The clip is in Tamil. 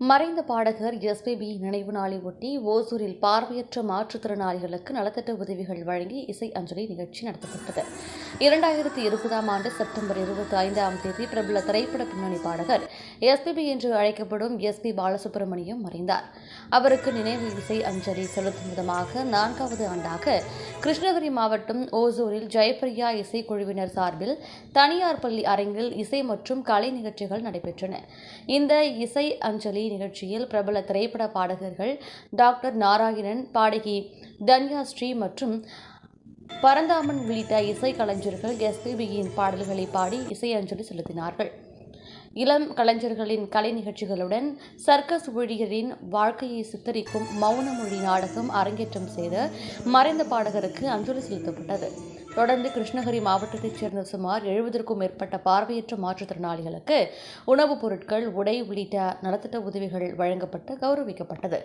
மறைந்த பாடகர் எஸ்பிபி நினைவு நாளை ஒட்டி ஓசூரில் பார்வையற்ற மாற்றுத்திறனாளிகளுக்கு நலத்திட்ட உதவிகள் வழங்கி இசை அஞ்சலி நிகழ்ச்சி நடத்தப்பட்டது. 2020 ஆண்டு செப்டம்பர் 25 பிரபல திரைப்பட பின்னணி பாடகர் எஸ்பிபி என்று அழைக்கப்படும் எஸ்.பி. பாலசுப்ரமணியம் மறைந்தார். அவருக்கு நினைவு இசை அஞ்சலி செலுத்தும் விதமாக 4வது ஆண்டாக கிருஷ்ணகிரி மாவட்டம் ஓசூரில் ஜெயப்பிரியா இசைக்குழுவினர் சார்பில் தனியார் பள்ளி அரங்கில் இசை மற்றும் கலை நிகழ்ச்சிகள் நடைபெற்றன. இந்த இசை அஞ்சலி நிகழ்ச்சியில் பிரபல திரைப்பட பாடகர்கள் டாக்டர் நாராயணன், பாடகி தன்யாஸ்ரீ மற்றும் பரந்தாமன் உள்ளிட்ட இசை கலைஞர்கள் எஸ்பிபியின் பாடல்களை பாடி இசை அஞ்சலி செலுத்தினார்கள். இளம் கலைஞர்களின் கலை நிகழ்ச்சிகளுடன் சர்க்கஸ் ஊழியரின் வாழ்க்கையை சித்தரிக்கும் மௌன மொழி நாடகம் அரங்கேற்றம் செய்த மறைந்த பாடகருக்கு அஞ்சலி செலுத்தப்பட்டது. தொடர்ந்து கிருஷ்ணகிரி மாவட்டத்தைச் சேர்ந்த சுமார் 70க்கும் மேற்பட்ட பார்வையற்ற மாற்றுத்திறனாளிகளுக்கு உணவுப் பொருட்கள், உடை உள்ளிட்ட நலத்திட்ட உதவிகள் வழங்கப்பட்டு கௌரவிக்கப்பட்டது.